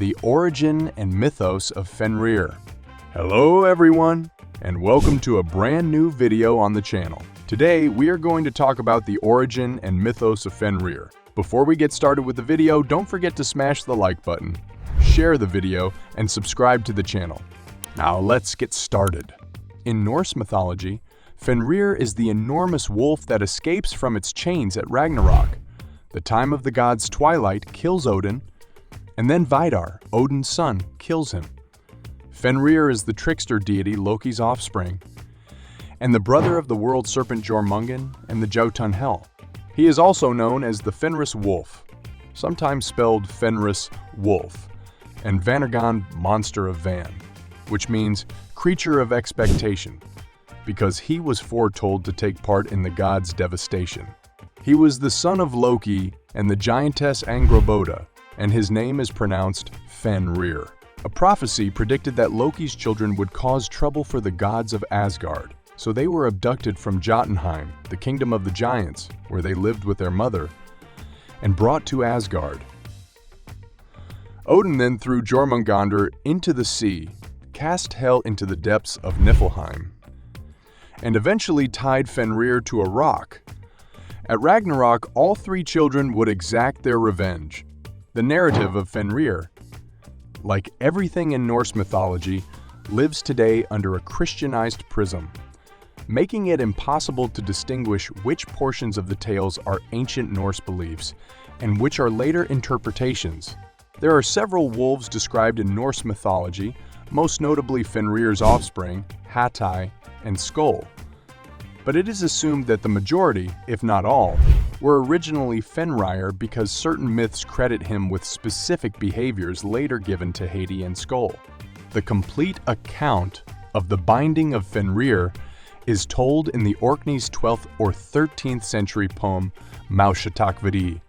the origin and mythos of Fenrir. Hello everyone, and welcome to a brand new video on the channel. Today, we are going to talk about the origin and mythos of Fenrir. Before we get started with the video, don't forget to smash the like button, share the video, and subscribe to the channel. Now let's get started. In Norse mythology, Fenrir is the enormous wolf that escapes from its chains at Ragnarök. The time of the god's twilight kills Odin, and then Vidarr, Odin's son, kills him. Fenrir is the trickster deity Loki's offspring, and the brother of the World Serpent Jormungand and the Jotunn Hel. He is also known as the Fenris wolf, sometimes spelled Fenris wolf, and Vanagond, monster of Van, which means creature of expectation, because he was foretold to take part in the god's devastation. He was the son of Loki and the giantess Angrboda, and his name is pronounced Fenrir. A prophecy predicted that Loki's children would cause trouble for the gods of Asgard, so they were abducted from Jotunheim, the kingdom of the giants, where they lived with their mother, and brought to Asgard. Odin then threw Jormungandr into the sea, cast Hel into the depths of Niflheim, and eventually tied Fenrir to a rock. At Ragnarök, all three children would exact their revenge. The narrative of Fenrir, like everything in Norse mythology, lives today under a Christianized prism, making it impossible to distinguish which portions of the tales are ancient Norse beliefs and which are later interpretations. There are several wolves described in Norse mythology, most notably Fenrir's offspring, Hati, and Skull. But it is assumed that the majority, if not all, were originally Fenrir because certain myths credit him with specific behaviors later given to Hati and Skull. The complete account of the binding of Fenrir is told in the Orkney's 12th or 13th century poem Máushatakvidi.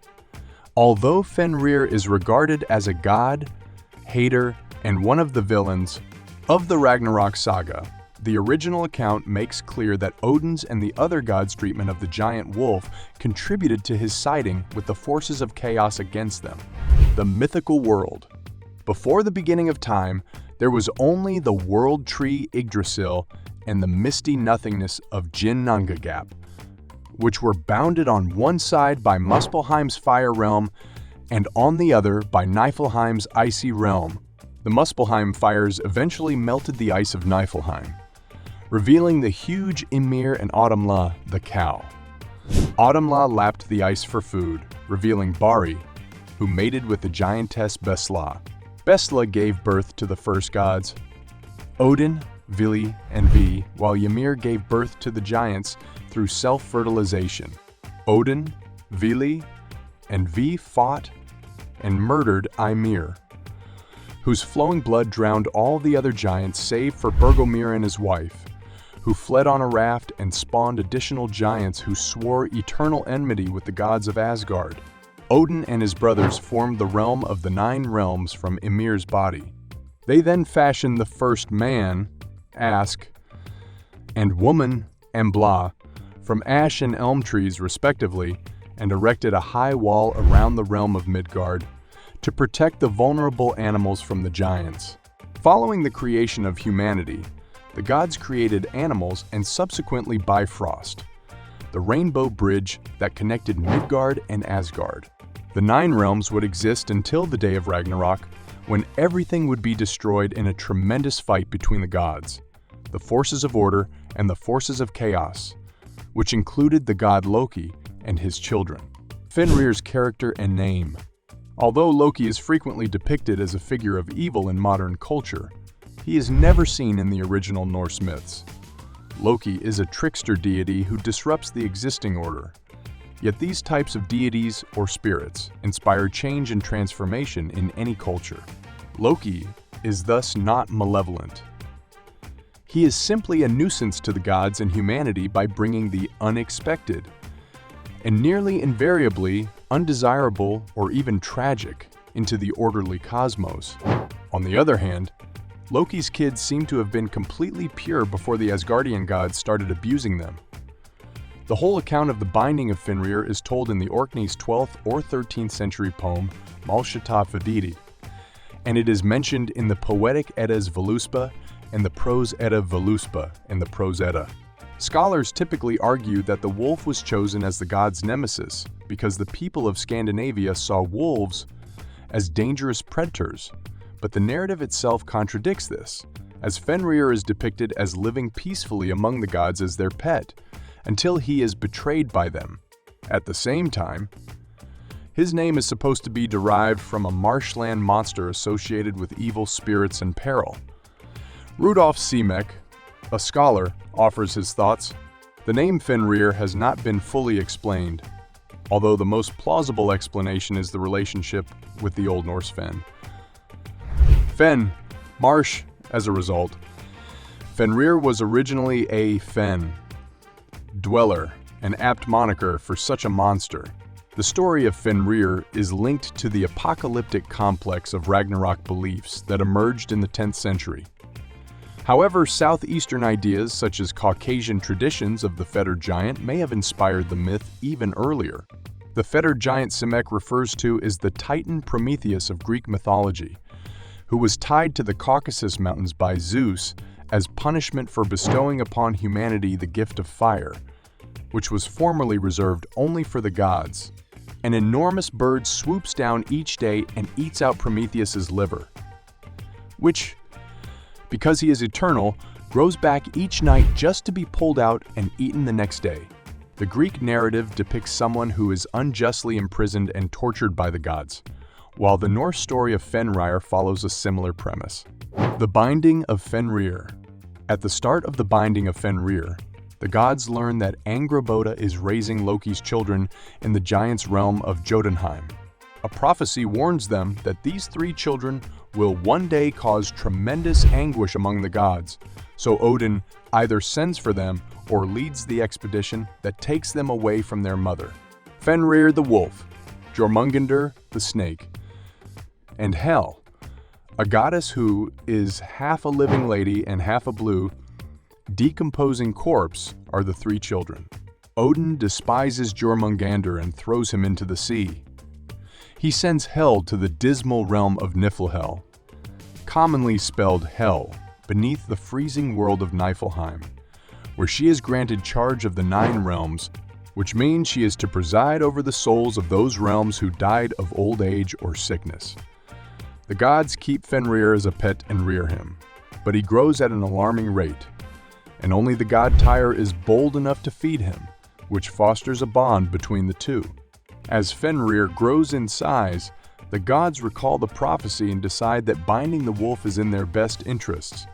Although Fenrir is regarded as a god, hater, and one of the villains of the Ragnarök saga, the original account makes clear that Odin's and the other gods' treatment of the giant wolf contributed to his siding with the forces of chaos against them. The mythical world. Before the beginning of time, there was only the world tree Yggdrasil and the misty nothingness of Ginnungagap, which were bounded on one side by Muspelheim's fire realm and on the other by Niflheim's icy realm. The Muspelheim fires eventually melted the ice of Niflheim, revealing the huge Ymir and Autumnla, the cow. Autumnla lapped the ice for food, revealing Barri, who mated with the giantess Bestla. Bestla gave birth to the first gods, Odin, Vili, and Vi, while Ymir gave birth to the giants through self-fertilization. Odin, Vili, and Vi fought and murdered Ymir, whose flowing blood drowned all the other giants save for Bergelmir and his wife, who fled on a raft and spawned additional giants who swore eternal enmity with the gods of Asgard. Odin and his brothers formed the realm of the 9 realms from Ymir's body. They then fashioned the first man, Ask, and woman, Embla, from ash and elm trees respectively, and erected a high wall around the realm of Midgard to protect the vulnerable animals from the giants. Following the creation of humanity, the gods created animals and subsequently Bifrost, the rainbow bridge that connected Midgard and Asgard. The 9 realms would exist until the day of Ragnarök, when everything would be destroyed in a tremendous fight between the gods, the forces of order and the forces of chaos, which included the god Loki and his children. Fenrir's character and name. Although Loki is frequently depicted as a figure of evil in modern culture, he is never seen in the original Norse myths. Loki is a trickster deity who disrupts the existing order. Yet these types of deities or spirits inspire change and transformation in any culture. Loki is thus not malevolent. He is simply a nuisance to the gods and humanity by bringing the unexpected, and nearly invariably undesirable or even tragic, into the orderly cosmos. On the other hand, Loki's kids seem to have been completely pure before the Asgardian gods started abusing them. The whole account of the binding of Fenrir is told in the Orkney's 12th or 13th century poem Máushatakvidi, and it is mentioned in the Poetic Edda's Völuspa and the Prose Edda Völuspa and the Prose Edda. Scholars typically argue that the wolf was chosen as the god's nemesis because the people of Scandinavia saw wolves as dangerous predators, but the narrative itself contradicts this, as Fenrir is depicted as living peacefully among the gods as their pet, until he is betrayed by them. At the same time, his name is supposed to be derived from a marshland monster associated with evil spirits and peril. Rudolf Siemek, a scholar, offers his thoughts. The name Fenrir has not been fully explained, although the most plausible explanation is the relationship with the Old Norse fen. Fen, marsh, as a result. Fenrir was originally a fen, dweller, an apt moniker for such a monster. The story of Fenrir is linked to the apocalyptic complex of Ragnarök beliefs that emerged in the 10th century. However, southeastern ideas such as Caucasian traditions of the feathered giant may have inspired the myth even earlier. The feathered giant Siemek refers to is the Titan Prometheus of Greek mythology, who was tied to the Caucasus Mountains by Zeus as punishment for bestowing upon humanity the gift of fire, which was formerly reserved only for the gods. An enormous bird swoops down each day and eats out Prometheus's liver, which, because he is eternal, grows back each night just to be pulled out and eaten the next day. The Greek narrative depicts someone who is unjustly imprisoned and tortured by the gods, while the Norse story of Fenrir follows a similar premise. The Binding of Fenrir. At the start of the Binding of Fenrir, the gods learn that Angrboda is raising Loki's children in the giant's realm of Jotunheim. A prophecy warns them that these 3 children will one day cause tremendous anguish among the gods, so Odin either sends for them or leads the expedition that takes them away from their mother. Fenrir the wolf, Jormungandr the snake, and Hel, a goddess who is half a living lady and half a blue, decomposing corpse, are the 3 children. Odin despises Jormungandr and throws him into the sea. He sends Hel to the dismal realm of Niflhel, commonly spelled Hell, beneath the freezing world of Niflheim, where she is granted charge of the 9 realms, which means she is to preside over the souls of those realms who died of old age or sickness. The gods keep Fenrir as a pet and rear him, but he grows at an alarming rate, and only the god Tyr is bold enough to feed him, which fosters a bond between the two. As Fenrir grows in size, the gods recall the prophecy and decide that binding the wolf is in their best interests.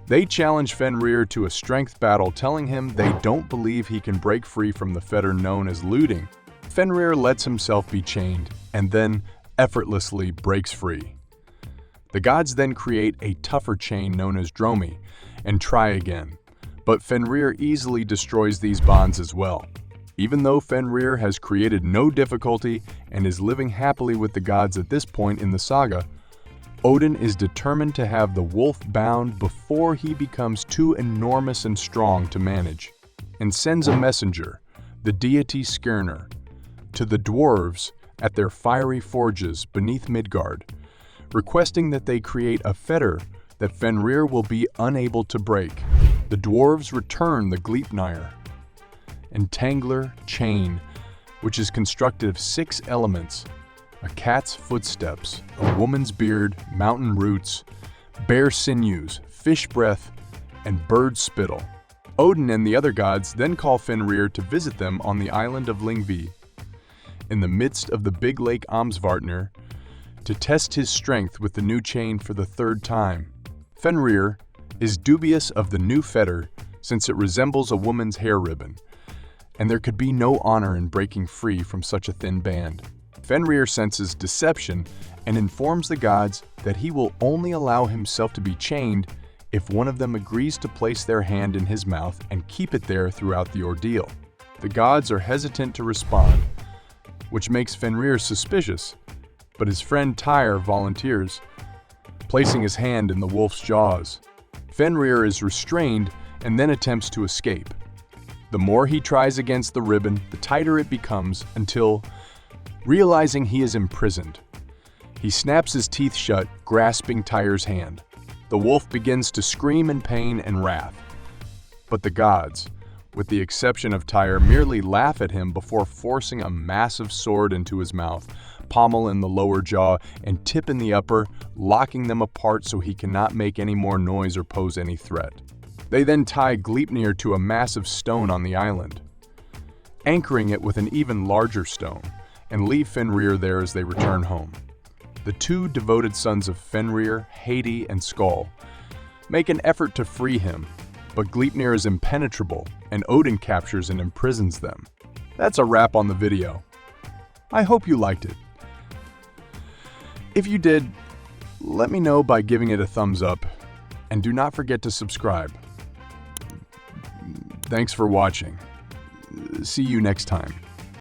They challenge Fenrir to a strength battle, telling him they don't believe he can break free from the fetter known as looting. Fenrir lets himself be chained, and then effortlessly breaks free. The gods then create a tougher chain known as Dromi, and try again, but Fenrir easily destroys these bonds as well. Even though Fenrir has created no difficulty and is living happily with the gods at this point in the saga, Odin is determined to have the wolf bound before he becomes too enormous and strong to manage, and sends a messenger, the deity Skirnir, to the dwarves at their fiery forges beneath Midgard, requesting that they create a fetter that Fenrir will be unable to break. The dwarves return the Gleipnir, Entangler chain, which is constructed of 6 elements: a cat's footsteps, a woman's beard, mountain roots, bear sinews, fish breath, and bird spittle. Odin and the other gods then call Fenrir to visit them on the island of Lyngvi, in the midst of the big lake Amsvartnir, to test his strength with the new chain for the 3rd time. Fenrir is dubious of the new fetter since it resembles a woman's hair ribbon, and there could be no honor in breaking free from such a thin band. Fenrir senses deception and informs the gods that he will only allow himself to be chained if one of them agrees to place their hand in his mouth and keep it there throughout the ordeal. The gods are hesitant to respond, which makes Fenrir suspicious, but his friend Tyr volunteers, placing his hand in the wolf's jaws. Fenrir is restrained and then attempts to escape. The more he tries against the ribbon, the tighter it becomes until, realizing he is imprisoned, He snaps his teeth shut, grasping Tyr's hand. The wolf begins to scream in pain and wrath. But the gods, with the exception of Tyr, merely laugh at him before forcing a massive sword into his mouth, pommel in the lower jaw, and tip in the upper, locking them apart so he cannot make any more noise or pose any threat. They then tie Gleipnir to a massive stone on the island, anchoring it with an even larger stone, and leave Fenrir there as they return home. The two devoted sons of Fenrir, Hedi and Skoll, make an effort to free him, but Gleipnir is impenetrable, and Odin captures and imprisons them. That's a wrap on the video. I hope you liked it. If you did, let me know by giving it a thumbs up, and do not forget to subscribe. Thanks for watching. See you next time.